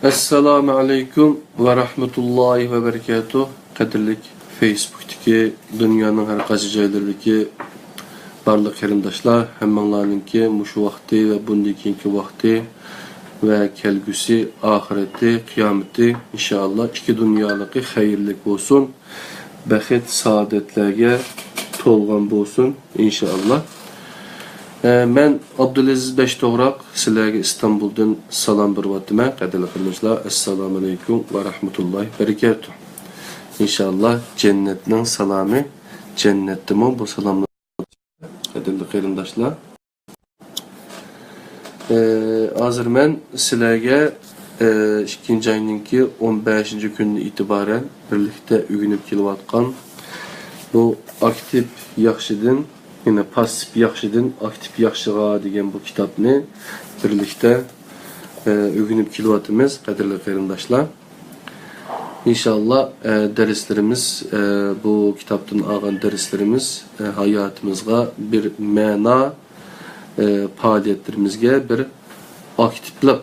Esselamu Aleyküm ve Rahmetullahi ve Berekatuhu. Kadirlik Facebook'taki dünyanın her qaysı joylarındaki barlıq qarindaşlar, hammalarınki muşu vakti ve bundikinki vakti ve kelgüsü, ahireti, kıyameti inşallah iki dünyalıqı hayırlık olsun. Bəxet, saadetlerge tolğan olsun inşallah. Ben Abdülaziz Beştoğrak, sizlerge İstanbul'dan salam bervatime. Qadirli qarindaşlar, Esselamu Aleyküm ve Rahmetullahi Berekatuhu. İnşallah cennetin salamı, cennettimin bu salamlar. Qadirli qarindaşlar. Hazır ben sizlerge 2. ayınınki 15. günü itibaren birlikte ügünüp kilovatkan bu aktif yaxşıdın, yine pasif yaxşıdın, aktif yaxşığa degen bu kitapni birlikte ügünüp kilovatımız qadirli qarindaşlar. İnşallah derslerimiz, bu kitaptan ağan derslerimiz hayatımızga bir mana, faaliyetlerimizge bir aktiflik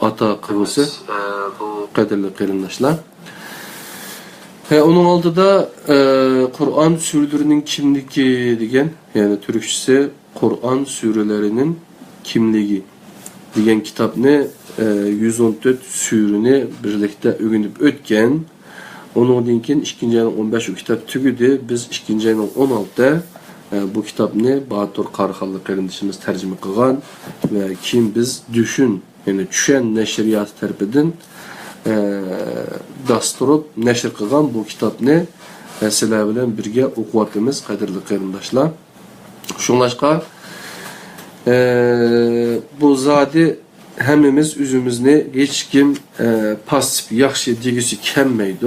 ata kıvısı qadirli qarindaşlar. Onun altıda Kur'an sürülerinin kimligi degen, yani Türkçesi Kur'an sürülerinin kimligi degen kitapni 114 sürünü birlikte ögünüp ötken. Onun dinkin 2. ayının 15 o kitap tügüdü. Biz 2. ayının 16'da bu kitapni Batur Qarxallı qarindaşımız tercüme kılgan ve kim biz düşün, yani düşen neşriyatı terpedin dasturup neşr kılgan bu kitapni sizler bilen birge okuvatımız qadirli qarindaşlar. Şunlaşqa bu zadi hemimiz üzümüzni hiç kim pasif yaxşı digisi kemmeydi.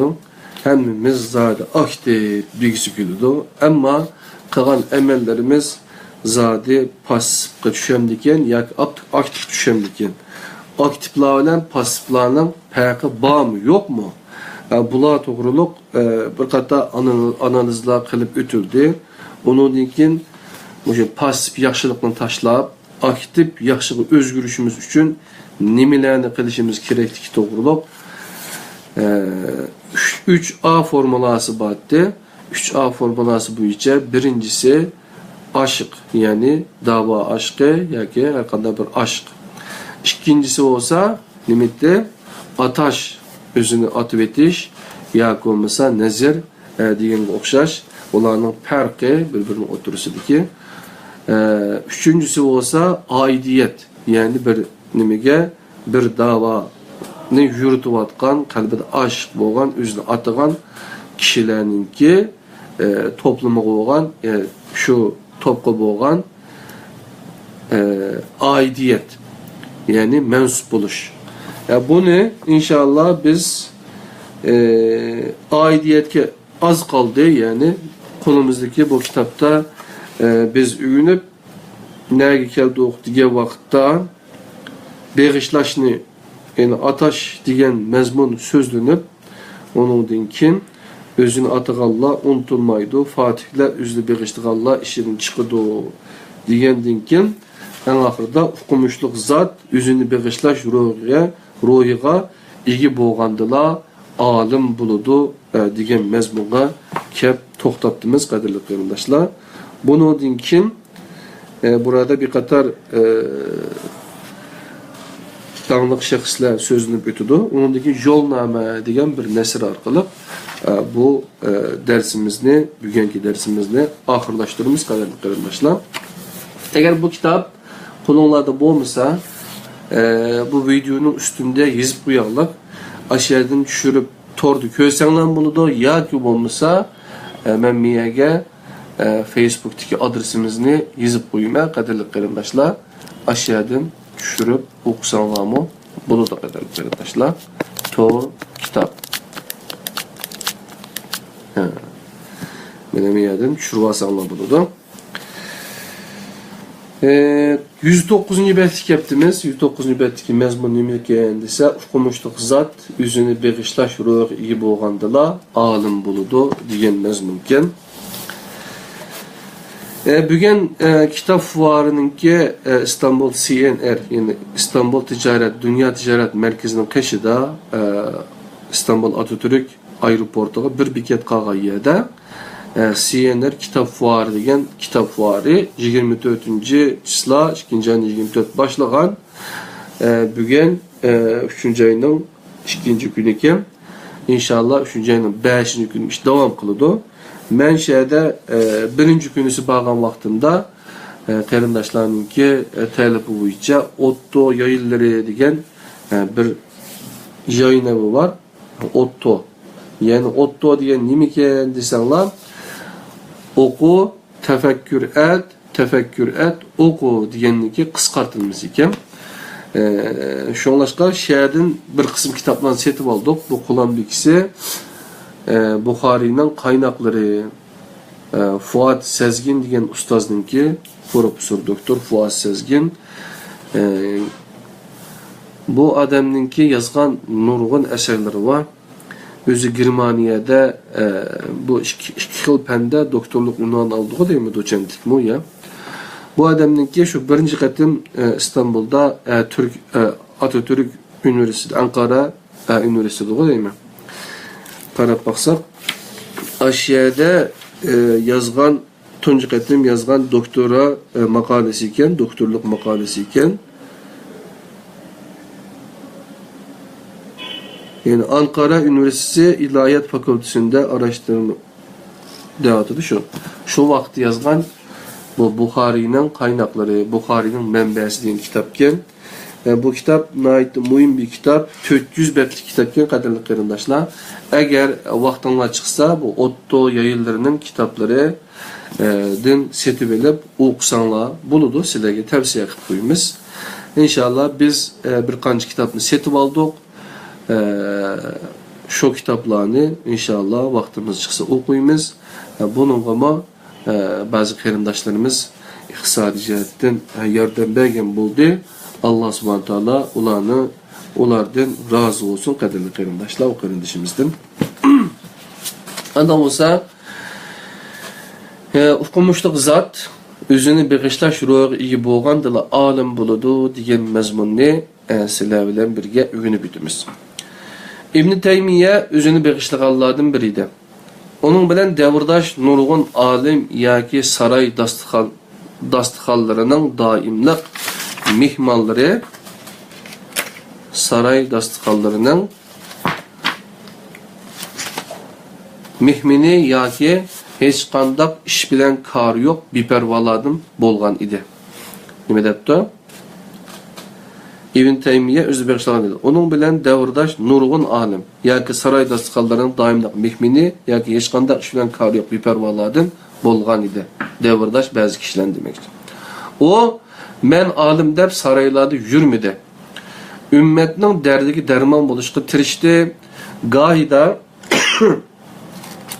Hemimiz zadi aktif digisi gülüdü. Ama kalan emellerimiz zadi pasif düşemdiken yak aktif düşemdiken. Aktiflarla pasiflarla farkı bağ mı yok mu? Bula doğruluk bir kata analizler kılıp ötüldü. Onun için pasif yaxşılıkla taşlayıp aktif yaxşılık özgürüşümüz için nimelerini kılışımız gerekli doğruluk 3A formulası battı. 3A formulası bu içe birincisi aşk, yani dava aşkı yaki arkada bir aşk. İkincisi olsa nimette ataş özünü atıp etiş yaki olmasa nezir diyen okşaş. Onların farkı birbirine oturusıdır ki. Üçüncüsü olsa aidiyet, yani bir nimege bir davanı yürütüp atkan, kalbide aşk boğan, özünü atıgan kişilerinki topluma boğan, şu topka boğan aidiyet, yani mensup oluş. Bunu inşallah biz aidiyetke az kaldı, yani kolumuzdaki bu kitapta biz ügünüp nereye keldik diye vakitte bağışlaşını, yani ataş diyen mezmun sözlünüp onun dinkin özünü atıqalla unutulmaydı. Fatihler özlü bağışlıqalla işinin çıkıdı diyen dinkin en ahırda hukumuşluk zat özünü bağışlaş ruhiga igi boğandıla alim buludu diyen mezmunga kep toxtattımız qadirli qarindaşlar. Bunu dinkin burada bir qatar dağınıq şəxslər sözünü ötüdü. Onun ki yolname degen bir nesir arkalı bu dersimizni, bugünkü dersimizni ahırlaştırırız qadirli qarindaşlar. Eğer bu kitap kulonlarda bolmasa bu videonun üstünde yazıp koyarlar. Aşağıdan düşürüp tordu köysənlər bunu da ya ki bolmasa mən miyəge Facebook'taki adresimizni yazıp koyma qadirli qarindaşlar. Aşağıdan düşürüp okusanlar mı? Bunu da qadirli qarindaşlar. Tor kitap. Benim miyədən düşürüp asanlar bunu da. 109. bəltiki yaptığımız, 109. bəltiki mezmun nimlikeyinde ise okumuşluk zat, yüzünü bağışlaş ruh iyi boğandıla, alim buludu diyen mezmunken. Bugün kitap fuarınınki İstanbul CNR, yani İstanbul Ticaret, Dünya Ticaret Merkezi'nin keşida İstanbul Atatürk aeroportuga bir biket kalgan yerde CNR kitap fuarı degen kitap fuarı 24. çisla 2. ayın 24 başlagan. Bugün 3. ayının 2. günü iken inşallah 3. ayının 5. günü devam kılıdı. Men şeyde birinci günüsü bağlan vaxtında qarindaşlarınki tələbi boyunca Otto yayılları degen bir yayın evi var. Otto. Yani Otto degen nima ekan desanlar, oku, tefekkür et, oku degenniki qisqartılması ekan. Şoňlaşqa şäherden bir kısım kitaplarını setip aldık. Bu Qulan bilgisi Bukhari'nin kaynakları, Fuat Sezgin degen ustaznınki, profesör doktor Fuat Sezgin. Bu adamnınki yazgan nurgun eserleri var. Özü Germaniyada bu iki yıl pende doktorluk unvanı aldığı değil mi, doçentlik mi ya? Bu adamnınki şu birinci katım İstanbul'da Atatürk Üniversitesi, Ankara Üniversitesi değil mi? Qarab baksak, aşağıda yazgan, tuncu katım yazgan doktora makalesi iken, doktorluk makalesi iken, yani Ankara Üniversitesi İlahiyat Fakültesinde araştırma devatıdı şu. Şu vakti yazgan bu Bukhari'nin kaynakları, Bukhari'nin menbesi diyen kitapken, bu kitap nait mühim bir kitap, 400 betlik kitapken kadarlık qarindaşlar. Eğer vaxtınla çıksa bu Otto yayıllarının kitapları din setip elip okusanlar buludu, sizlerge tavsiye qilib qo'yamiz. İnşallah biz bir qancha kitapni setip aldık. Şu kitaplarını inşallah vaktimiz çıksa okuyumuz. Bunun ama bazı qarindaşlarımız iqtisadi jihatdan yardım bergen buldu. Allah subhanahu taala ulardan razı olsun kaderli qarindaşlar, o qarindaşımızdan. Adam olsa okumuşluq zat özünü bağışlaş ruhu iyi bolğandala alim buludu degan mazmunni sizlar bilan birge öğrenip bitimiz. İbn Teymiye özünü bağışlaganlardan biriydi. Onun bilen devirdaş nurgun alim yoki saray dastıxanlarının daimlik mihmanları, saray dastıxanlarının mihmini yoki hech qandaq iş bilen kar yok bipervaladın bolgan idi. Nima depti? İbn Teymiye özü bağışlagan dedi. Onun bilen devirdaş nurgun alim yoki saray dastıxanlarının daimlik mihmini yoki hech qandaq iş bilen kar yok bipervaladın bolgan idi. Devirdaş bazı kişiler demektir. O men alim dep saraylarda yürmedi. Ümmetinin derdigi derman buluşku tirişti. Gahida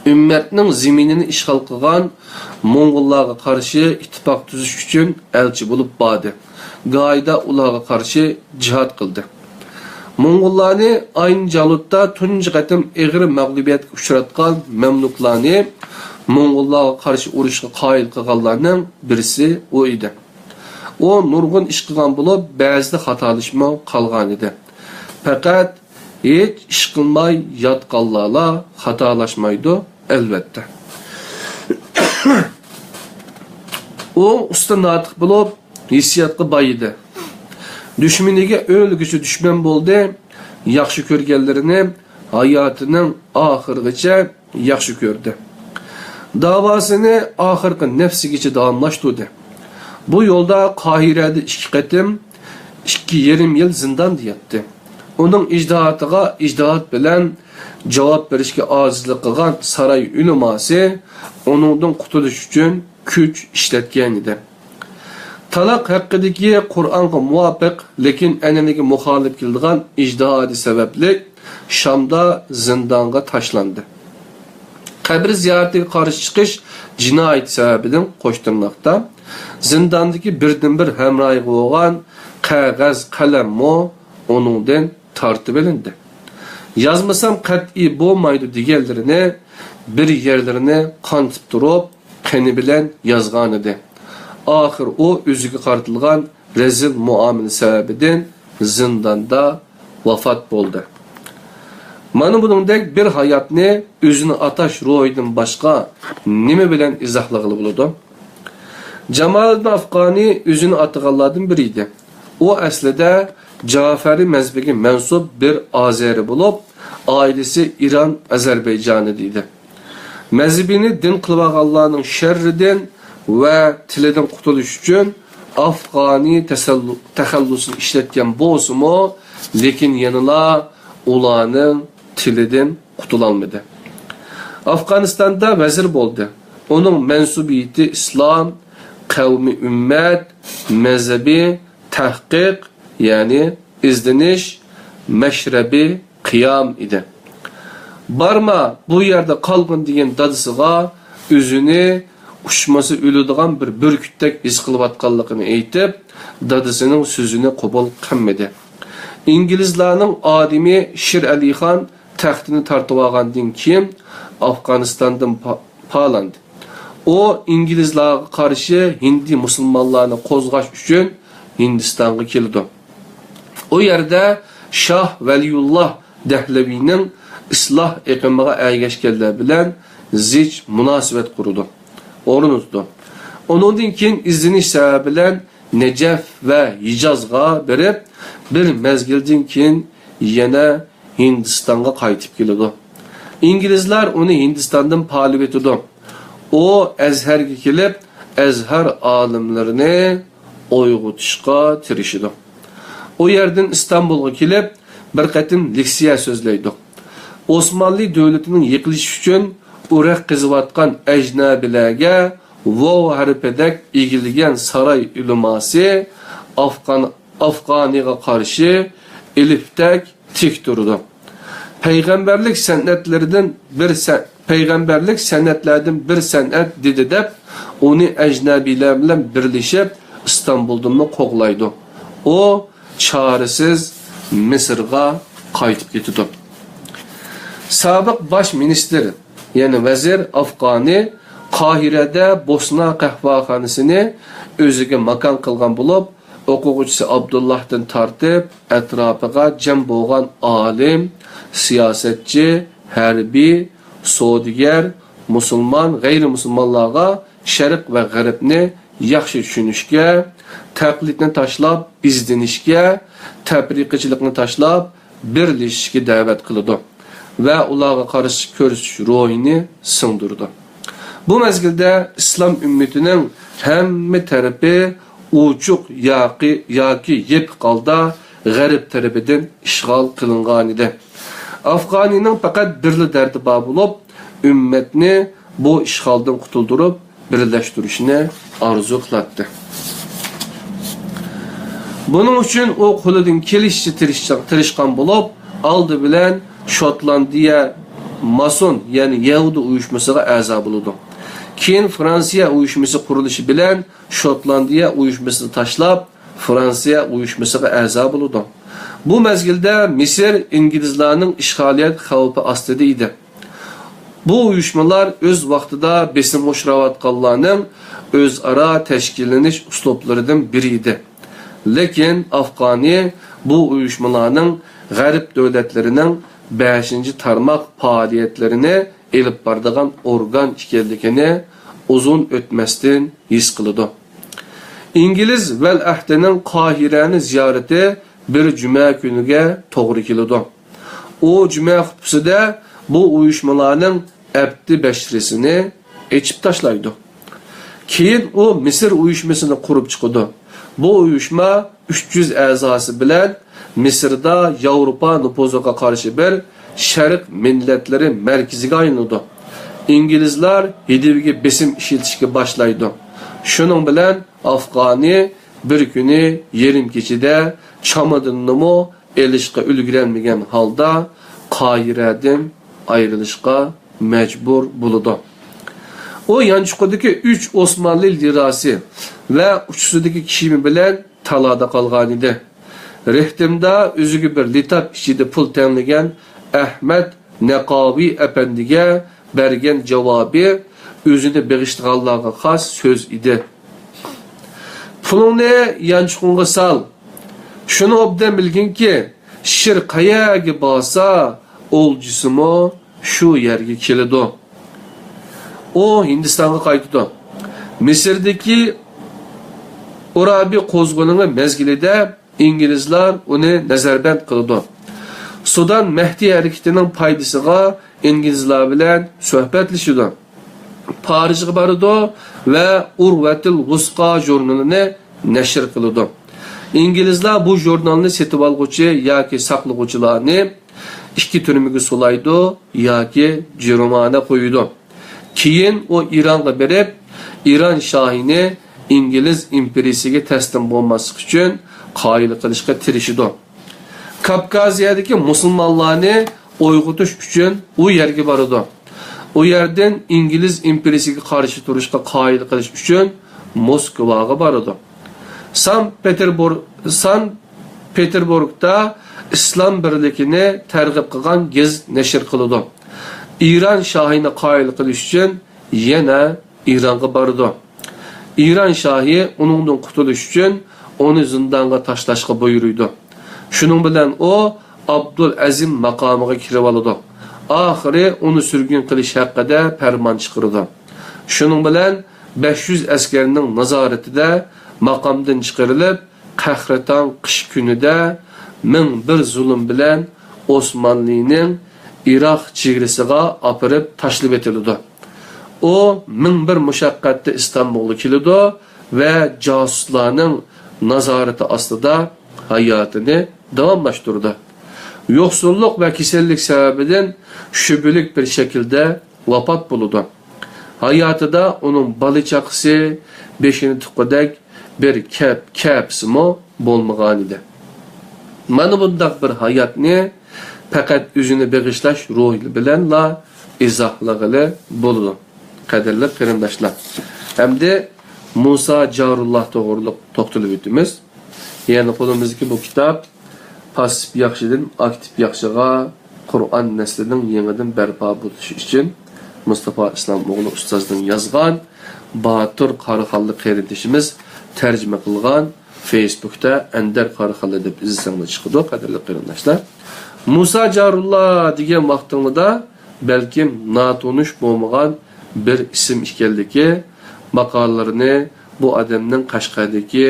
ümmetinin zeminini işgal kılgan Mongollarga karşı ittifak tüzüş üçün elçi bulup badı. Gahida ularga karşı cihat kıldı. Mongollarni aynı Calut'ta tuncu qatım eğri mağlubiyet uçratkan Memluklarni Mongollarga karşı uruşga qayil kılganlarının birisi o idi. O nurgun iş kılgan bulup bazı hatalışma kalgan idi. Fakat hiç iş kılmay yatqanlarla hatalaşmaydı elbette. O usta natık bulup hissiyatlı bayıdı. Düşmeniga ölgüsü düşman boldu. Yaxşı körgenlerini hayatının ahırgıca yaxşı gördü. Davasını ahırkı nefsigiçe davamlaştırdı. Bu yolda Kahire'de 2 qatim 2,5 yıl zindan yattı. Onun icdaatıga icdaat bilen cevap verişke azizlik kılgan saray üleması onundan kurtuluş üçün güç işletken idi. Talak hakkındaki Kur'an'a muvafık lekin eneligi muhalif kildiğen icdaadi sebepli Şam'da zindanga taşlandı. Kabir ziyaretiga karşı çıkış cinayet sebebinin koşturmakta. Zindandaki birden bir hemrayı olan kağız kalem mo onundan tartib elindi. Yazmasam qat'i bo'lmaydi deganlarini bir yerlerini qantib turib qani bilan yozgan edi. Axir o o'ziga qartilgan rezil muomala sababidan zindonda vafot bo'ldi. Mana buningdek bir hayotni o'zini atash ro'yidan boshqa nima bilan izohlag'ili bo'ladi? Jamoliddin Afg'oniy o'zini ataganlardan biri edi. O aslida Jafari mazhabiga mansub bir azeri bo'lib, ailesi İran, Azerbaycan idi. Mazhabini din qilganlarning sharridan va tilidan qutulish uchun Afg'oniy taxallusini ishlatgan bo'lsa-mu, lekin yanıla ularning tilidan qutulolmadi. Afg'onistonda vazir bo'ldi. Onun mansubiyati islom, qavmi ummat, mazhabi, tahqiq, yani izdinish, mashrabi, qiyam idi. Barma bu yerde qalgın degan dadisiga o'zini uçması ölüdüğün bir bürküttek iz qılıbatqanligini aytib, dadisining sözünü qabul qilmadi. İngilizlarning adimi Shir Ali Khan taxtini tartib olgandan keyin Afg'onistondan palandi. O İngilizlarga qarshi Hindi musulmonlarni qo'zg'ash uchun Hindistonga keldi. O yerda Shah Valiyullah Dahlavining isloh iqimiga ergashganlar bilan zich munosabat qurdi. O'rnatdi. Onundan keyin izlanish sababi bilan Najaf va Hijozga berib, bir mezgildan keyin yana Hindistonga qaytib keldi. İngilizlar uni Hindistondan palib etdi. O Azharga kelib, Azhar olimlarini uyg'otishga tirishdi. O yerdan İstanbulga kelib, bir qatim leksiya so'zlaydi. Osmanlı devletinin yıkılışı için urak qiziyotgan ajnabilarga Vav harfidek egilgan saray ulamosi Afg'oniga qarshi elifdek tik turdi. Peygamberlik san'atlardan bir san'at dedi deb, uni ajnabilar bilan birlashib İstanbuldan qo'g'laydi. O çaresiz Mısırga qaytib ketdi. Sabiq baş minister, yani vezir Afg'oniy Qohire'de Bosna qahvaxonasini o'ziga makon qilgan bo'lib, o'quvchisi Abdullahdan tartib atrofiga jam bo'lgan olim, siyosatchi, harbiy, savdogar, musulmon, g'ayri-musulmonlarga Sharq va G'arbni yaxshi tushunishga, taqlidni tashlab izlanishga, tafriqachilikni tashlab birlashishga da'vat qildi ve ularga qarshi ko'rsish ro'yini singdirdi. Bu mezgilde İslam ümmetinin hamma tarafi uçuq yoki yep qalda G'arb tarafidan ishg'ol qilingan edi. Afg'oniyning faqat birli dardi bor bo'lib, ummatni bu ishg'oldan qutuldirib, birlashtirishni orzu qiladi. Buning uchun u qo'lidan kelishicha tirishgan bo'lib, oldi bilan Şotlandiya Mason, yani Yahudi uyushmasiga a'zo bo'ldi. Keyin Fransiya uyushmasi qurilishi bilan Şotlandiya uyushmasini tashlab, Fransiya uyushmasiga a'zo bo'ldi. Bu mezgilda Misr İngilizlarning ishg'oliyat xavfi ostida edi. Bu uyushmalar o'z vaqtida besim uchrayotganlarning o'zaro tashkillanish uslublaridan biri edi. Lekin Afg'oniy bu uyushmalarning G'arb davlatlarining 5. tarmoq faoliyatlarini elib boradigan organ ekanligini uzun o'tmasdan his qildi. İngiliz vel ahdining Qohirani ziyorati bir juma kuniga to'g'ri keldi. O juma xutbasida bu uyushmalarning abdi bashrisini echib tashlaydi. Keyin o Misr uyushmasini qurib chiqdi. Bu uyushma 300 a'zosi bilan Mısır'da Avrupa nüfuzuga qarşı bir Şərq milletleri merkeziga aylandı. İngilizler Hidiviga besim işletishga başlaydı. Şunun bilan Afg'oniy bir kuni yerim kechida Chamadinni elishga ulgurolmagan holda Qohiradan ayrilishga majbur bo'ldi. O Yanchiqdagi 3 Osmanlı lirasi ve uçsudagi kiyimi bilan talada qolgan edi. Rehtimda o'ziga bir litap ichida pul tanlagan Ahmad Naqoviy apandiga bergan javobi o'zini beg'ishtirganlarga xos so'z edi. Pulingni yanchiqingga sol. Shuni obdan bilginki, shir qayaga borsa, o'ljisimi shu yerga keladi. O Hindistonga qaytdi. Misrdagi Urabi qo'zg'oloni mezgilida İngilizlar uni nazarband qildi. Sudan Mehdi hareketining foydasiga İngilizlar bilan suhbatlashdi. Parijga bordi va Urvatul Vusqa jurnalini nashr qildi. İngilizlar bu jurnalni setib olguvchi yoki saqlovchilarni ikki turmaga solaydi yoki jaromana qo'ydi. Keyin o İran'a berib, İran şahini İngiliz imperiyasiga taslim bo'lmaslik uchun qoyil qilishga tirishdi. Kavkaziyadagi musulmonlarni uyg'otish uchun u yerga bordi. U yerdan İngiliz imperiyasiga qarshi turishga qoyil qilish uchun Moskvaga bordi. Sankt-Peterburgda islom birligini targ'ib qilgan gaz nashr qildi. İran şahini qoyil qilish uchun yana İran'a bordi. İran şahi onundan qutulish uchun onu zindonga tashlashga buyurdi. Shuning bilan o Abdul Azim maqomiga kirib oldi. Oxiri uni surgun qilish haqida farmon chiqardi. Shuning bilan 500 askarning nazoratida maqomdan chiqarilib, qahratan qish kunida 1001 zulm bilan Osmonlining Iroq chegarasiga opirib tashlab etildi. O 1001 mushaqqatda İstanbulga keldi va josuslarning nazorati ostida hayotini davomlashtirdi. Yo'qsullik va kasallik sababidan shubhalik bir shaklda vafot bo'ldi. Hayotida uning balichaqisi beshini tuqqadak bir kapsimo bo'lmagan edi. Mana bunday bir hayotni faqat o'zini beg'ishlash ruhi bilanla izohlag'ili bo'ldi. Qadirli qarindoshlar. Hamda Musa Jarullah to'g'riliq to'xtalib o'tamiz. Ya'ni qo'limizdagi bu kitob passiv yaxshidan aktiv yaxshiga Qur'on naslining yangidan barpo bo'lishi uchun Mustafa Islom o'g'li ustozning yozgan Batur Qarixonli qarindishimiz tarjima qilgan Facebookda Andar Qarixonli deb izlashinglar chiqdi, qadrli qarindoshlar. Musa Jarullah degan vaqtingizda balkim natonish bo'lmagan bir isim ekanligi maqolalarini bu adamning Qashqardagi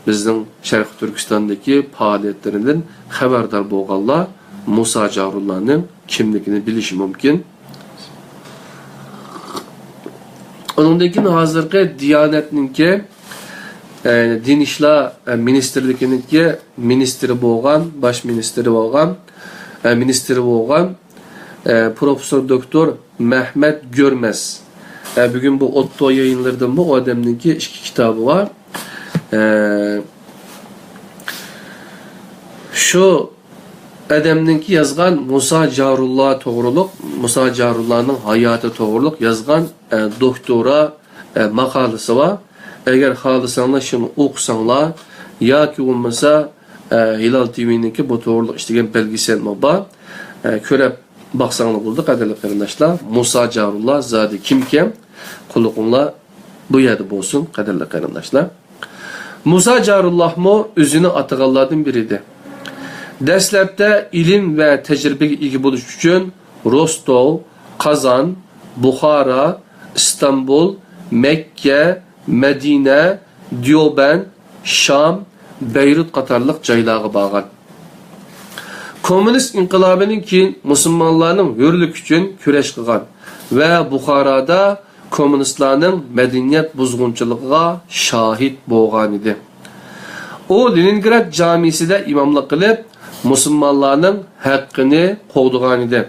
bizning Sharq Turkistondagi faoliyatlaridan xabardor bo'lganlar Musa Jarullahning kimligini bilishi mumkin. Uningdan hozirgi Diyonatningki Din ishlar ministrligininki ministri bo'lgan, bosh ministri bo'lgan Profesör Doktor Mehmet Görmez. Bugün bu Otto yayınlarından bu adamınki iki kitabı var. Şu adamınki yazgan Musa Jarullah to'g'riliq, Musa Jarullahning hayoti to'g'riliq yazgan doktora maqolasi var. Eğer xohlasanglar shuni o'qisanglar yoki bo'lmasa Hilal TV'ninki bu to'g'riliq ishlangan belgeselmi bor. Ko'rib baksanlar buldu qadrli qarindoshlar. Musa Jarullah zodi kim? Quluqinglar bu yerda bo'lsin qadrli qarindoshlar. Musa Jarullah mu o'zini atag'anlardan biri edi. Dastlabda ilm va tajribaga ega bo'lish uchun Rostov, Qozon, Buxoro, İstanbul, Mekke, Medine, Diyoban, Şam, Beyrut qatorliq joylarga borgan. Komünist inqilobining keyin musulmonlarning hurlik uchun kurash qilgan va Buxoroda kommunistlarning madaniyat buzg'unchiligiga shohid bo'lgan edi. O Leningrad jamisida imomlik qilib, musulmonlarning haqqini qo'g'digan edi.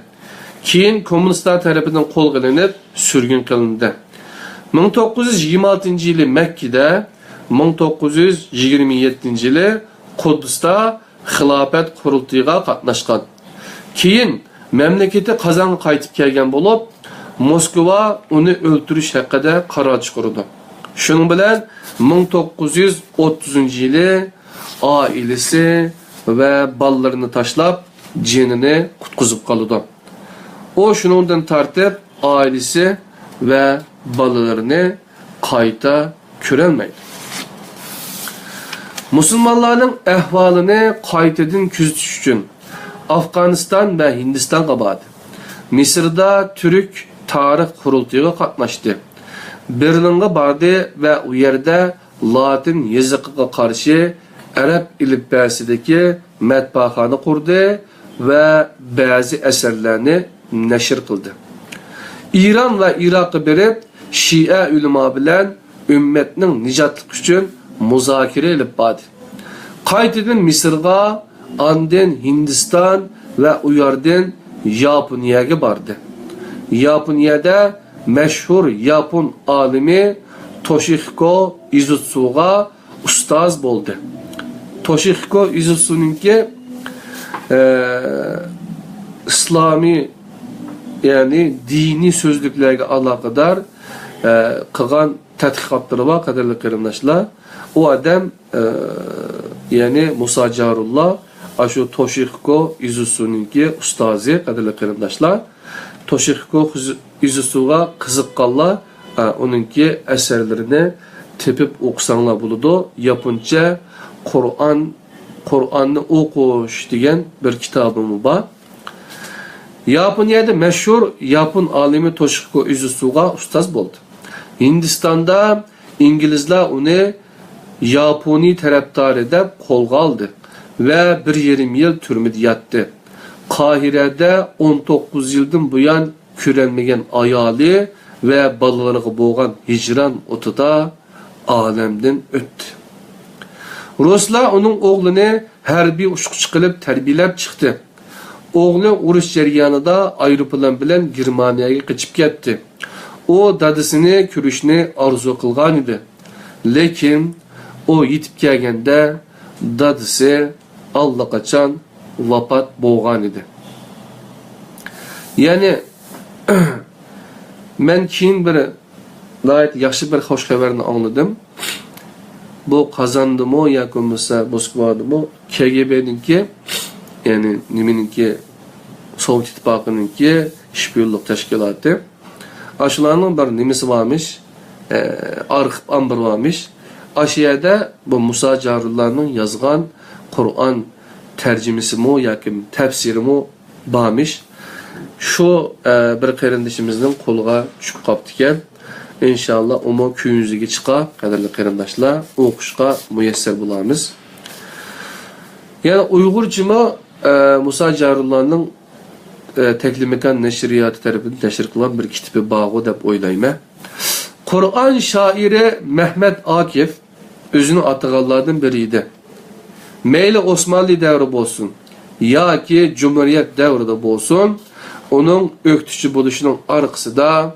Keyin kommunistlar tomonidan qo'lga olinib, surgun qilindi. 1926-yili Makkada, 1927-yili Quddusda xilofat qurultiyiga qatnashgan. Keyin mamlakati Qozonga qaytib kelgan bo'lib, Moskva uni o'ldirish haqida qaror chiqardi. Shuning bilan 1930-yili oilasi va bolalarini tashlab, jinini qutqizib qoldi. O shuningdan tartib oilasi va balalarını kayta körelmeydi. Müslümanların ehvalini kaytedin küzütüş için Afganistan ve Hindistan qabadı. Mısır'da Türk tarih kurultayıga katlaştı. Berlin'e bardı ve o yerde Latin yazıqıga karşı Arap ilifbasidagi matbaxani kurdu ve bazı eserlerini neşir kıldı. İran ve Irak'a berip Şia ulema bilen ümmetinin nicatlık için muzakere edip bardı. Qaytadan Mısır'a, andın Hindistan ve uyardan Japonya'ya bardı. Japonya'da meşhur Japon alimi Toshihiko Izutsu'ga ustaz oldu. Toshihiko Izutsu'nunki İslami yani dini sözlüklerge alakadar kılgan tədqiqatları var kadarlı kırımdaşlar. O adam yani Musa Carullah aşu Toshihiko Izutsu'nunki ustazı kadarlı kırımdaşlar. Toshihiko Izutsu'ga kızıqqanlar onunki eserlerini tepip okusanlar buludu. Japonca Kur'an'ı okuş degan bir kitabım var. Japonya'da meşhur Japon alimi Toshihiko Izutsu'ga ustaz oldu. Hindistan'da İngilizler onu Japoni taraftar edip kolga aldı ve 1,5 yıl türmede yattı. Kahire'de 19 yıldan bu yan kürenmegen ayali ve balalarını boğan hicran otuda alemden öttü. Ruslar onun oğlunu harbiy uçkuç kılıp terbiyelep çıktı. Oğlu uruş jarayonida aeroplan bilan Germaniyaga kaçıp ketdi. O dadısını körüşni arzu kılgan idi. Lekin o yetip kelgende dadısı allaqachon vafot bo'lgan idi. Yani men keyin bir gayet yaxshi bir hoş haberini anladım. Bu kazandımı yoki bo'lmasa Moskvadımı KGB'ninki yani nimeninki Sovet İttifaqıninki şpiyonluq teşkilatı. Aşılarının bir nimesi varmış, arxip ambir varmış. Aşiyada bu Musa Carullah'ın yazgan Kur'an tercümesi mi yoki tefsiri mi varmış. Şu bir qarindishimizning qo'liga tushib qolibdi. İnşallah onu köyünüzge çıqa, qadarli qarindoshlar, o'qishga muyassar bo'lamiz. Yani Uyg'urcimi Musa Carullah'ın Teklimekan Neşriyatı tarafından neşr kılan bir kitabı bağı deb o'ylayman. Kur'an şairi Mehmet Akif özünü atığanlardan biriydi. Meyli Osmanlı devri bolsun yoki Cumhuriyet devrida bolsun, onun öktücü buluşunun arkasında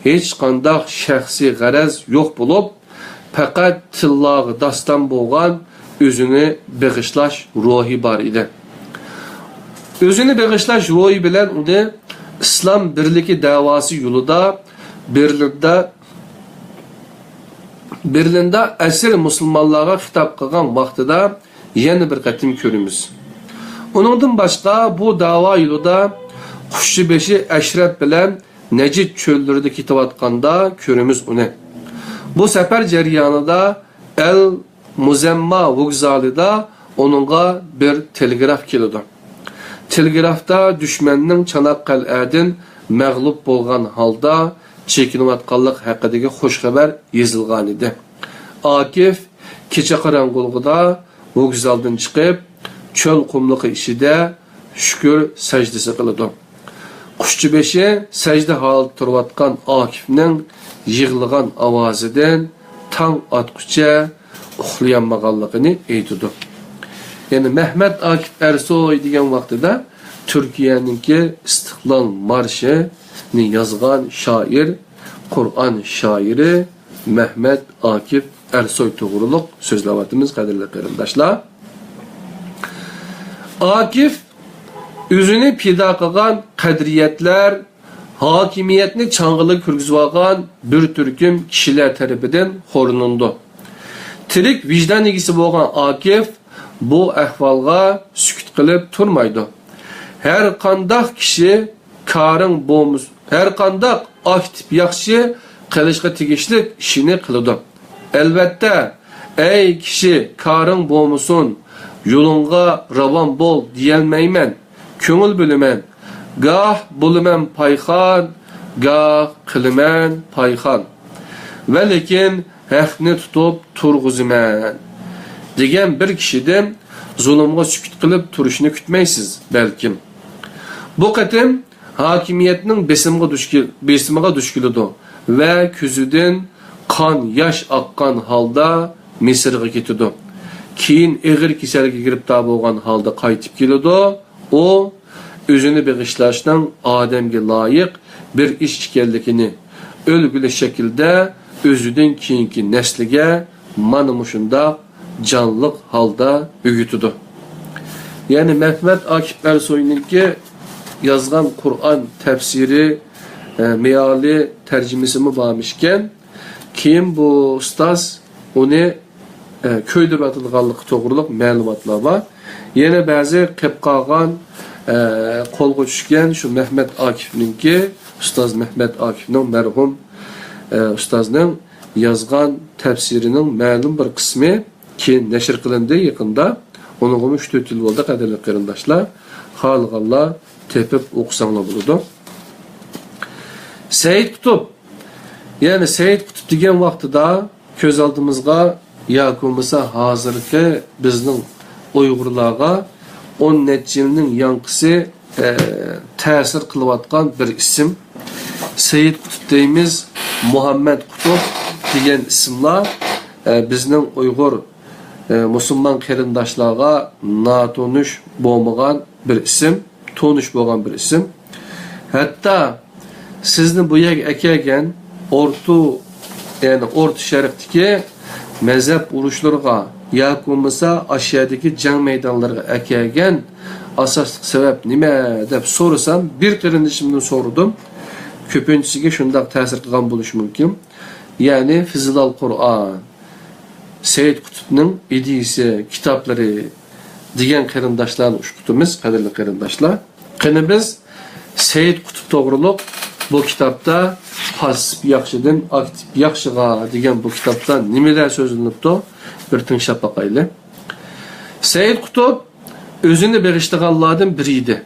hiç qandaq şəxsi g'araz yo'q bo'lib, faqat tillağı dastan bo'lgan özünü bağışlaş ruhi bar idi. Özünü bağışlaş ruhi bilen onu İslam birliki davası yolunda Berlin'de esir Müslümanlara hitap qilgan vaqtida yana bir qatim ko'ramiz. Onundan başqa bu dava yolunda Quşçubeşi Eşref bilen Necid çöllerinde kitabatqanda ko'ramiz uni. Bu sefer jarayonida El Muzemma vokzalida onunğa bir telegraf keldi. Telegrafda düşmanning Çanaqqale'den mag'lub bo'lgan holda chekinayotganlik haqidagi xush xabar yozilgan edi. Akif kecha qorong'uligida vokzaldan chiqib, cho'l qumliqi ichida shukr sajdasi qildi. Quşçubeşi secde halı turvatkan Akif'nin yığılgan avazidan tang atqucha uxlayanmağanligini aytdi. Yani Mehmet Akif Ersoy degan vaqtida Türkiye'ninki İstiqlal Marşı'ni yazgan şair, Kur'an şairi Mehmet Akif Ersoy to'g'riliq so'zlavatimiz qadrli qarindoshlar. Akif özünü pida qilgan qadriyatlar, hakimiyetni çangılı kirgizib bir türküm kişiler tarafidan xo'rlandi. Tirik vicdan egisi bo'lgan Akif bu ahvolga sukut qilib turmaydi. Her qandaq kishi karing bo'lmus, her qandaq aktiv yaxshi qilishga tegishli ishini qiladi. Albatta, ey kishi, koring bo'lmasin, yo'lingga ravon bo'l deyolmayman. Ko'ngil bo'laman. Goh bo'laman payxon, goh qilaman payxon. Va lekin haqni tutib turg'iziman degan bir kishidan zulmga sukut qilib turishni kutmaysiz balkim. Bu qatim hokimiyatning besimiga duch keladi va ko'zidan qon yosh oqqan holda Misrga ketadi. Keyin og'ir kasalga giribtor bo'lgan holda qaytib keladi. O o'zini beg'ishlashdan odamga loyiq bir ish ekanligini o'lgili shaklda o'zidan keyingi nesliga mana shunday canlıq halda öğütüdü. Yani Mehmet Akif Ersoy'unki yazgan Kur'an tefsiri, meali tercümesi mi bağmışken, kim bu ustaz onu köyde batılğanlık doğruluk məlumatlar var. Yine bazı qıpqağan kolga düşken şu Mehmet Akif'ninki, Ustaz Mehmet Akif'nin merhum ustazның yazgan tefsirinin ma'lum bir kısmı ki neşir kılındı yakında. Onun 3-4 yıl oldu kadarlı kırındaşlar. Halgallah tepip okusanlar buludu. Seyyid Kutup. Yani Seyyid Kutup degen vaxtıda köz aldığımızga yakımıza hazırki bizning Uygurlarga 10 neçilinin yankısı tesir kılıvatkan bir isim. Seyyid Kutup deyimiz Muhammed Kutup degen isimler bizning Uygur Müslüman qarindaşlarga natonish bo'lmagan bir isim, tonish bo'lgan bir isim. Hatta sizni bu yerga akagan Orta Sharqdagi mazhab urushlariga yoki bo'lmasa Osiyodagi jang maydonlariga akagan asosli sabab nima deb so'rasam, bir qarindishimdan so'radim. Ko'pinchisiga shunday ta'sir qilgan bo'lishi mumkin. Ya'ni Fizilal Qur'on, Seyyid Kutup'ның ideyasi, kitapları degan qarindoshlarni ushqutimiz, qadrli qarindoshlar. Qani biz Seyyid Kutup to'g'riliq bu kitapta pasib yaxshidan aktiv yaxshiga degan bu kitapta nimalar so'zlanibdi? Bir tinglab boqaylik. Seyyid Kutup o'zini beg'ishlaganlardan biri edi.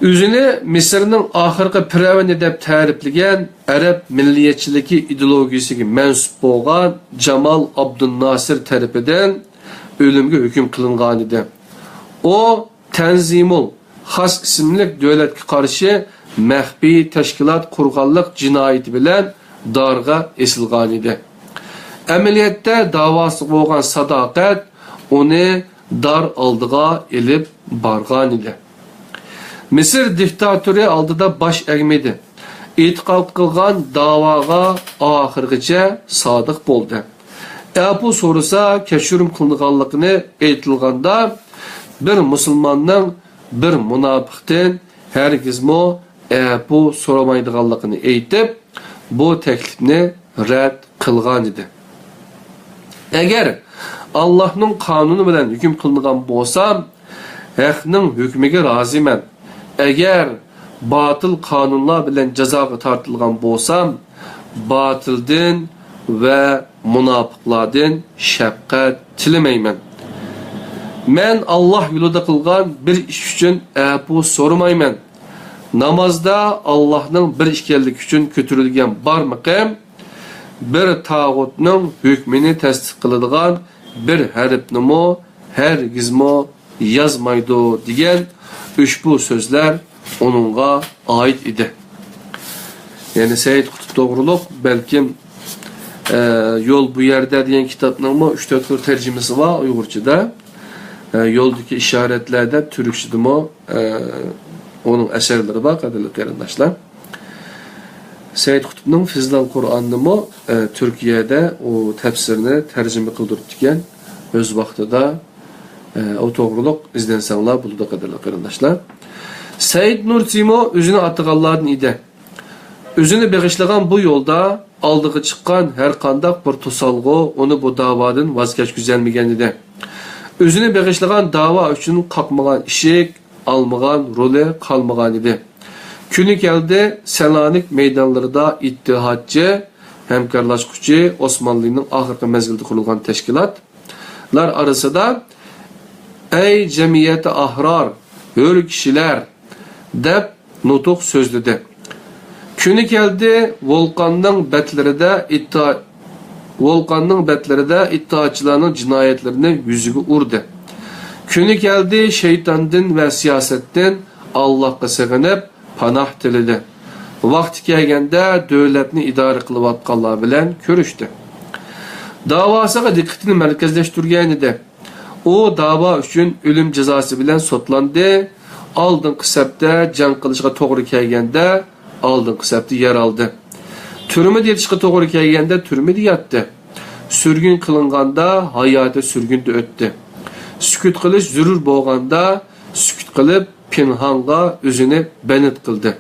O'zini Misrning oxirgi firavni deb ta'riflagan Arab milliyatchiligi ideologiyasiga mansub bo'lgan Jamal Abdunnosir tarafidan o'limga hukm qilingan edi. O Tanzimul Xas ismli davlatga qarshi maxfiy tashkilot qurganlik jinoyati bilan dorga esilgan edi. Amaliyotda da'vosi bo'lgan sadoqat uni dar oldiga elib borgan edi. Misr diktatörü aldıda baş egmedi. İtiqad qilgan davaga oxirgacha sodiq bo'ldi. Bu so'rasa kechirim qilinganligini aytilganda bir musulmonning bir munofiqdan hargizmo bu so'ramaydiganligini aytib, bu taklifni rad qilgan edi. Agar Allohning qonuni bilan hukm qilingan bo'lsam, haqning hukmiga roziman. Eğer batıl kanunlar bilen cezaga tartılgan bolsam, batıldan ve münafıklardan şefkat tilemeymen. Men Allah yolunda kılgan bir iş için bu sormayman. Namazda Allah'ın bir işkellik için kötürülgen bar mıqam, bir tağutның hükmini tasdiq qiladigan bir harfnimi hergizmo yazmaydı degan ushbu so'zlar onunğa ait idi. Yani Seyyid Kutup to'g'riliq balkim Yol bu yerde degan kitapning 3-4 tercümesi var Uygurchada. Yoldaki işaretlerde Türkçedimi onun eserleri var qadrli qarindoshlar. Seyyid Kutup'ның Fizilal Qur'onni Türkiye'de o tefsirini tercüme qildirib degan öz vaqtida o to'g'riliq izlensanglar buldu qadrli qarindoshlar. Seyyid Nursi o'zini atığanlardan edi. O'zini beg'ishlagan bu yo'lda oldiga chiqqan har qanday bir to'salg'u uni bu da'vodan voz kechgizolmagan edi. O'zini beg'ishlagan da'vo uchun qaqmagan ishik, almagan roli qolmagan edi. Kuni keldi Selanik meydanlarida ittihatçı, hemkarlaşqıcı Osmanlı'nın ahırkı mezgilde kurulgan teşkilatlar arasında ey cemiyeti ahrar, hür kişiler deb nutuk sözledi. Kuni keldi volkanның betlerinde ittihatçılarının cinayetlerini yüzüge urdu. Kuni keldi şeytandın ve siyasetten Allah'a sığınıp panah tiledi. Vakti kelgende devletni idare kılıp atqanlar bilen körüştü. Davasıga dikkatini merkezleştirgen idi. O dava üçün ölüm cezası bilen sotlandı. Aldınqı septe can qilishga to'g'ri kelganda aldınqı septe yer aldı. Türmede yetishga to'g'ri kelganda türmede yatdı. Sürgün kılinganda hayatı sürgünde öttü. Sükut qilish zürür bo'lganda sükut qilib pinhanga o'zini banit qildi.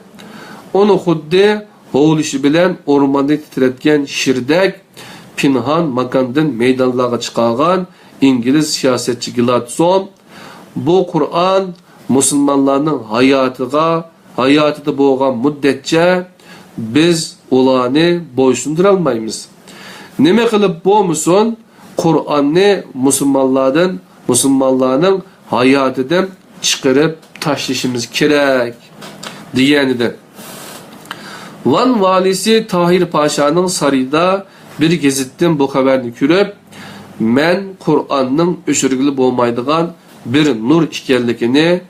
Onu xuddi hovlishi bilan o'rmonda titratgan shirdek pinhan makandan maydonlarga chiqargan İngiliz siyasetçi Gladstone bu Kur'an musulmonlarning hayotida bo'lgan muddatcha biz ularni bo'ysundira olmaymiz. Nima qilib bo'lmasin Qur'onni musulmonlarning hayotidan chiqarib tashlashimiz kerak degan edi. Van valisi Tahir Paşa'nın sarayda bir gazetdan bu xabarni ko'rib, men Qur'onning o'chirgili bo'lmaydigan bir nur ekanligini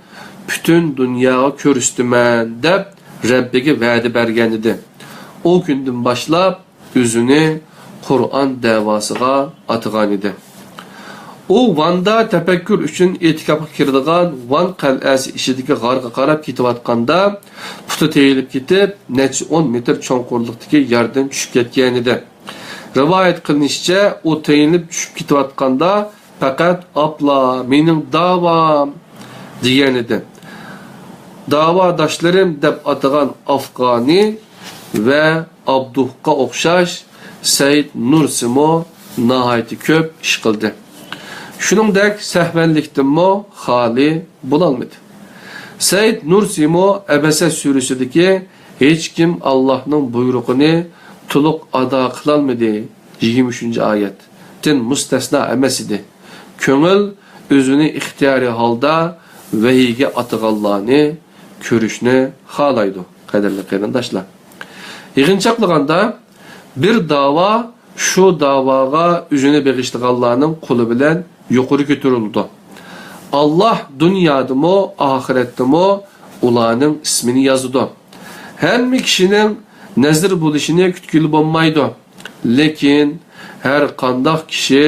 bütün dunyoga ko'rsataman deb Rabbiga va'da bergan edi. O kundan boshlab o'zini Qur'on davosiga atgan edi. O Van'da tefekkür üçün etikapga kirdigan Van qal'asi ishidagi g'arga qarab ketayotganda puti teyilib ketib, necha 10 metr cho'nqurlikdagi yerdan tushib ketgan edi. Rivoyat qilinishicha, o teyilib tushib ketayotganda faqat "Apla, mening davam" degan edi. Davadoshlarim deb atagan Afg'oni va Abduhga o'xshash Said Nursimo nihoyat ko'p ish qildi. Shuningdek, sahvanlikdanmi xoli bo'lolmadi. Said Nursimo Abasa surasidagi hech kim Allohning buyrug'ini to'liq ado qilolmadi 23-oyat tin mustasno emas edi. Ko'ngil o'zini ixtiyoriy holda vahiyga atganlarni ko'rishni xohlaydi. Qadrli qarindoshlar, yig'inchoqliganda bir dava şu davaga o'zini beg'ishlaganlarning qo'li bilan yuqori ko'tarildi. Allah dunyodami, oxiratdami ularning ismini yozdi. Hamma kishining nazr bo'lishini kutgili bo'lmaydi. Lekin har qanday kishi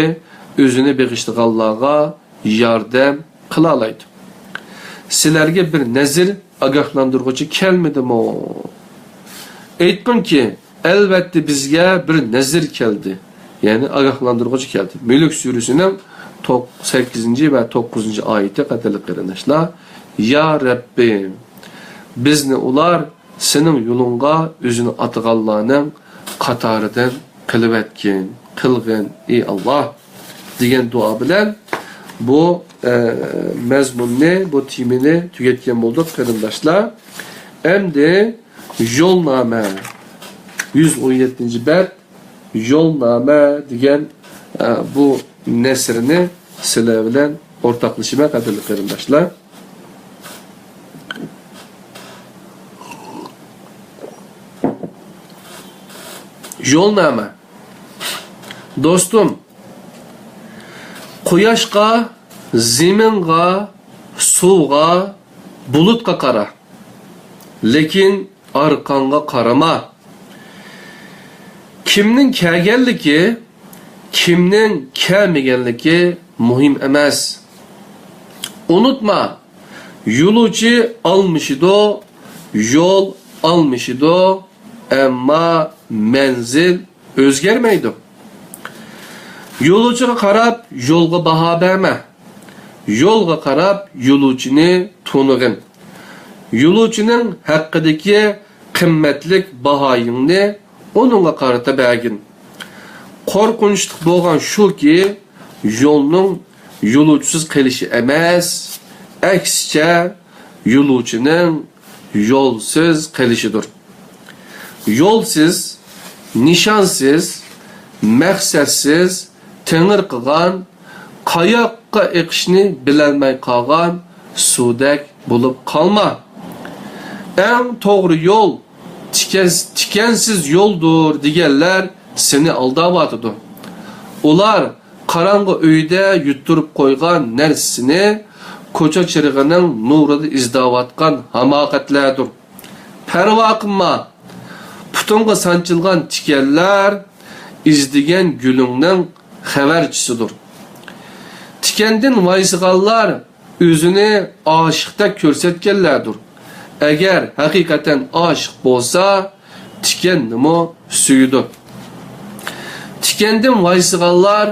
o'zini beg'ishlaganlarga yordam qila oladi. Sizlarga bir nazr ogohlantiruvchi kelmadimi? Aytqinki, elbette bizge bir nazir geldi. Yani agahlandırıcı geldi. Mülk Suresi'nin 8. ve 9. ayeti qadrli qarindoshlar. Ya Rabbim, bizni ular senin yolunga özünü atganlarning qatoridan qilib etkin, qilgin ey Allah degan duo bilan bu mazmunni, bu timini tugatgan bo'ldik qarindoshlar. Endi yo'lnoma 117. bab yo'lnoma degan bu nesrini sizlar bilan o'rtoqlashima qadrli qarindoshlar. Yo'lnoma. Do'stim, quyoshga, zaminga, suvga, bulutga qara. Lekin arqanga qarama. Kimning kelganligi, kimning kelmaganligi muhim emas. Unutma, yo'lovchi almışido, yo'l almışido, amma manzil o'zgarmaydi. Yo'lovchiga qarab yo'lga baho berma. Yo'lga qarab yo'lovchini to'nig'in. Yo'lovchining haqqidagi qimmatlik bahoyingni onunla qarata bergin. Qorqunchli bo'lgan shuki, yo'lning yo'lovchisiz qilishi emas, aksicha yo'lovchining yo'lsiz qilishdir. Yo'lsiz, nishonsiz, maqsadsiz tengir qilgan, qayoqqa eqishni bilolmay qolgan suvdek bo'lib qolma. Eng to'g'ri yo'l tikansiz yo'ldur deganlar seni aldavatidi. Ular qarang'i uyda yuttirib qo'ygan narsasini ko'cha chirig'ining nurida izdavatgan hamoqatlardir. Parvo qilma. Putunga sanchilgan tikanlar izdigan gulingning xabarchisidir. Tikandin vaysiganlar o'zini oshiqda ko'rsatganlardir. Agar haqiqatan oshiq bo'lsa, tikan nima suyudi. Tikandin vaysiganlar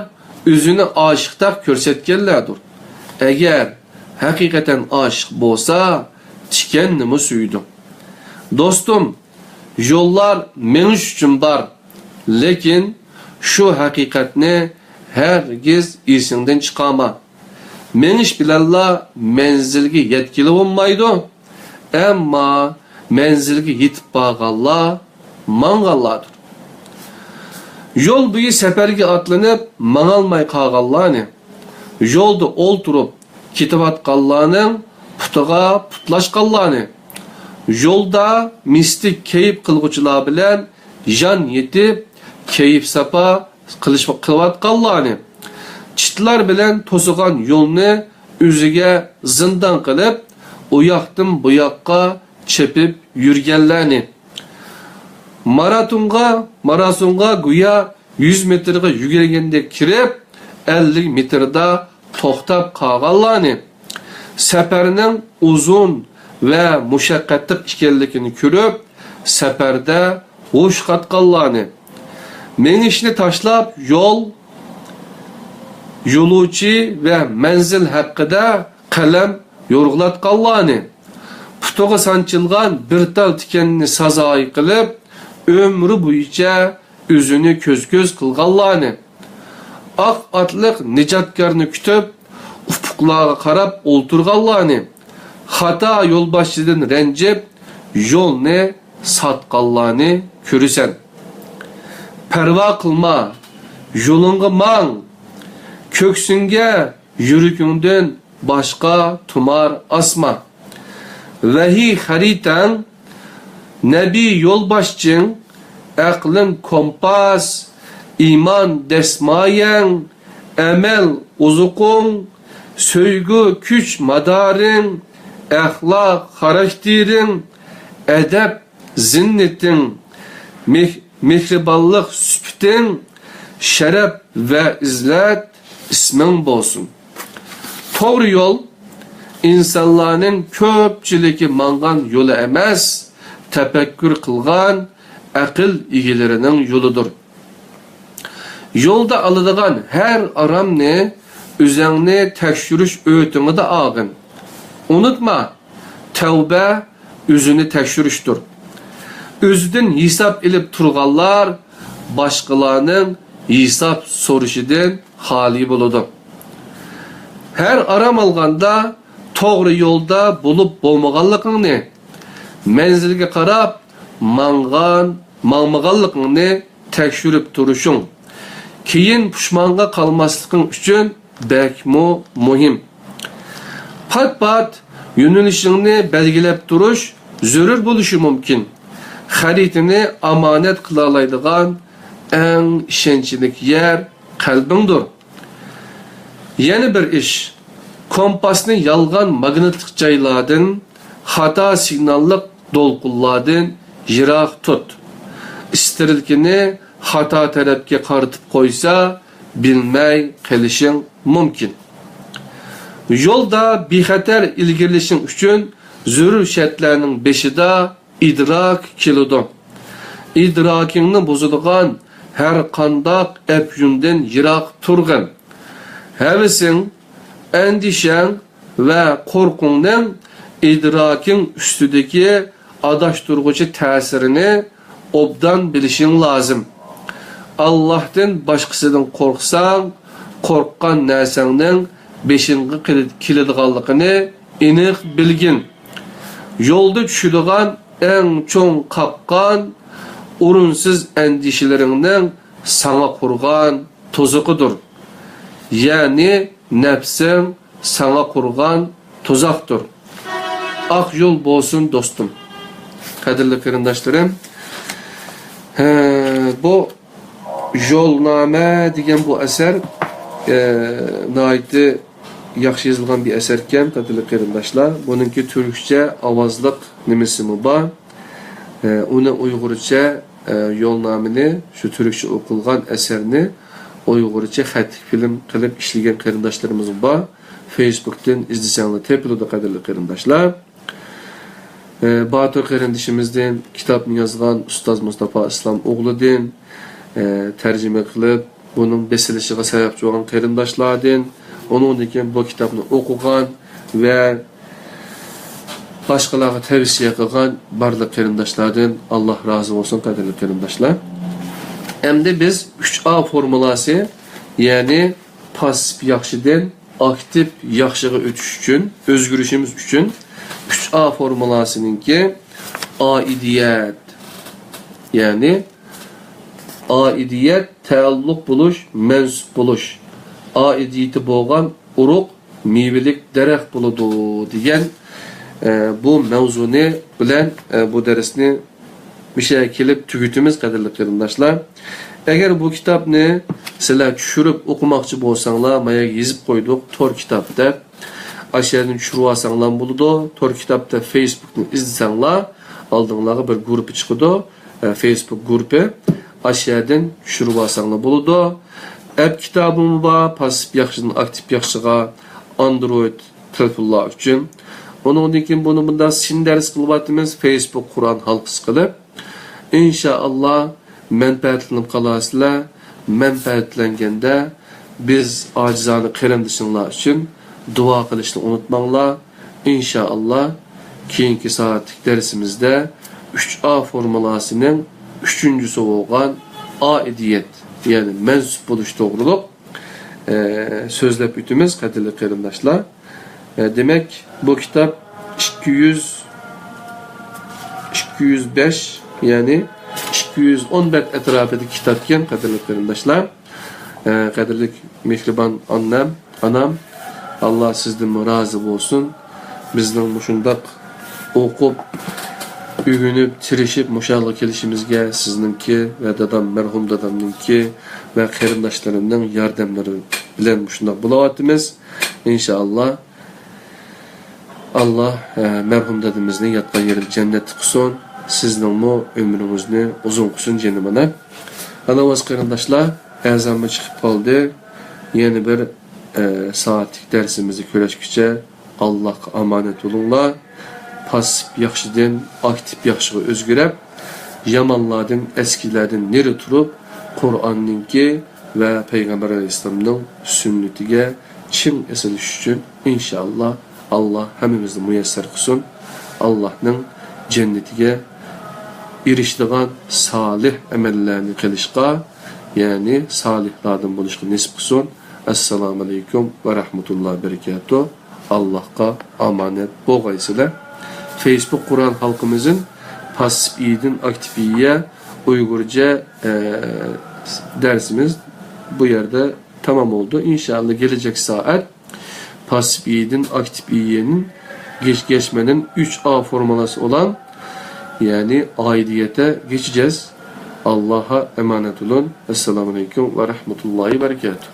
o'zini oshiqda ko'rsatganlardir. Agar haqiqatan oshiq bo'lsa, tikan nima suyudi. Do'stim, yo'llar menish uchun bor, lekin shu haqiqatni hergiz esingdan chiqarma. Menish bilanla menzilga yetkilib olmaydi. Ammo menzilga yetib borganlar manganlardir. Yo'l bo'yi safarga otlanib, mangalmay qolganlarni, yo'lda o'ltirib ketayotganlarning putiga putlashganlarni, yo'lda mistik keyif qilg'uchilar bilan jon yetib, keyif sapa qilayotganlarni, chitlar bilan to'sigan yo'lni o'ziga zindon qilib, u yoqdan bu yoqqa chepib yurganlarni, maratonga go'yo 100 metrga yugurgandek kirib, 50 metrda to'xtab qolganlarni, safarning uzun va mushaqqatli ekanligini ko'rib, safarda o'sh qatqanlarni, menishni tashlab yo'lovchi va manzil haqida qalam yo'rg'latganlarni, putiga sanchilgan bir tal tikanni sazoy qilib, ömrü bo'yicha o'zini ko'z qilganlarni, oq otliq nijotkorni kutib, ufuqlarga qarab o'ltirganlarni, xato yo'lboshchidan ranjib, yo'lni sotganlarni ko'rasan. Parvo qilma, yo'lingga mang, ko'ksingga yuragingdan boshqa tumar asma. Vahiy xaritang, nabiy yo'lboshching, aqlin kompas, iman desmayang, amel uzuqung, söygü kuch madaring, axloq xaraktering, adab zinneting, mehribonlik supating, sharaf va izzat isming bo'lsin. To'g'ri yo'l insonlarning ko'pchiligi mangan yo'li emas, tafakkur qilgan aql egalarining yo'lidir. Yo'lda aladigan har aramni o'zingni tekshirish o'ytingida olgin. Unutma, tavba o'zini tekshirishdir. O'zidan hisob ilib turganlar boshqalarning hisob so'rishidan xoli bo'ladi. Her aram alganda to'g'ri yo'lda bo'lib bo'lmaganligingni, menzilga qarab mangmaganligingni tekshirib turishing, keyin pushmonga qolmasliging uchun bekmo muhim. Pat-pat yo'nalishingni belgilab turish zarur bo'lishi mumkin. Xaritini amonat qila oladigan eng ishonchli yer qalbingdir. Yana bir ish, kompasni yalgan magnetlik joylardan, xato signallik do'lqinlardan yiroq tut. Istirilkini xato tarafga qaratib qo'ysa, bilmay qilishing mumkin. Yo'lda bexatar ilgirlashing uchun zarur shartlarning beshida idrok keladi. İdrakingni buzadigan har qanday afyundan yiroq turg'in. Hevesin, endişen ve korkundan idrakin üstüdeki adaştırgıcı tesirini obdan bilişin lazım. Allah'tan başkasından korksan, korkkan nesenden beşinci kilidgallıkını inik bilgin. Yolda düşüdüğün en çoğun kapkan, urunsuz endişelerinden sana kurgan tozukudur. Yani nefsin sana kurgan tuzaktır. Ak yol bolsun dostum. Kadirli kırındaşlarım. Bu Yolname degan bu eser nayeti yaxshi yazılgan bir eserken kadirli kırındaşlar. Bununki Türkçe avazlık nimesi mi var? Onu Uygurca Yolnameni şu Türkçe okulgan eserini Uygurca xatlik film kılıp işleyen kırındaşlarımız var. Facebook'tan izleseniz tepede kadirli kırındaşlar. Batır kırındışımızdan kitabını yazgan Ustaz Mustafa İslam oğlu'dan tercüme kılıp bunun besilişine sebepçi olan kırındaşlardan onun bu kitabını okugan ve başkalarına tavsiye kılgan barlık kırındaşlardan Allah razı olsun kadirli kırındaşlar. Hem de biz 3A formulası yani pasif yaxşıdan aktif yaxşıga ötüş üçün, özgürüşümüz üçün 3A formulasınınki aidiyet yani aidiyet taalluk buluş, mensup buluş. Aidiyeti boğan uruk meyvelik derek buludu diyen bu mevzunu bilen bu dersini bir şey kelip tügütümüz kadirli kırındaşlar. Eğer bu kitabını sizler düşürüp okumakçı bolsanlar maya yazıp koyduk Tor kitapta. Aşağıdan düşürüp alsanlar buludu. Tor kitapta Facebook'tan izlesenler aldığınları bir grubu çıkıdı. Facebook grubu. Aşağıdan düşürüp alsanlar buludu. App kitabım var. Pasif yaxşıdan aktif yaxşıga Android telefonlar üçün. Onun için bunu bunda sin ders kılbatımız Facebook Kur'an halkısı kılıp. İnşallah menfaatlanıp kalasılar. Menfaatlengende biz acizanı kırındışınlar için dua kılışını unutmanglar. İnşallah keyinki saatlik dersimizde 3A formulasının 3. olan aidiyet yani mensup buluş doğruluk sözlep ütümüz kadirli kırındaşlar. Demek bu kitap 205 yani 214 etrafındaki kitapken kadirli kırındaşlar. Kadirli mehriban anam Allah sizden razı olsun. Bizden muşundak okup ügünüp, tirişip muşallık kelişimizge sizinki ve merhum dadamınki ve kırındaşlarımdan yardımları bilen muşundak bulavatımız. İnşallah Allah merhum dadamızın yatkan yeri cennet kıson. Sizden bu ömrünüzünü uzun kıson cennemine. Anavaz kırındaşlar ezanma çıkıp kaldı. Yeni bir saatlik dersimizi köleşkice Allah'a emanet olunlar. Pasif yaxşıdan aktif yaxşıga özgürep yamanlardan eskilerden neri turup Kur'an'ınki ve Peygamber Aleyhisselam'ın sünnetige çin esiliş üçün inşallah Allah hemimizni müyesser kılsın. Allah'ın cennetige eriştiğin salih emellerini kılışqa yani salihlardan buluşqa nisip kılsın. Esselamu Aleyküm ve Rahmetullahi ve Berekatuhu. Allah'a emanet boğaysılar. Facebook Kur'an halkımızın pasif iyidin aktifiye Uygurca dersimiz bu yerde tamam oldu. İnşallah gelecek saat pasif iyidin aktif iyiyenin geçmenin 3A formuası olan yani aidiyete geçeceğiz. Allah'a emanet olun. Esselamu Aleyküm ve Rahmetullahi ve Berekatuhu.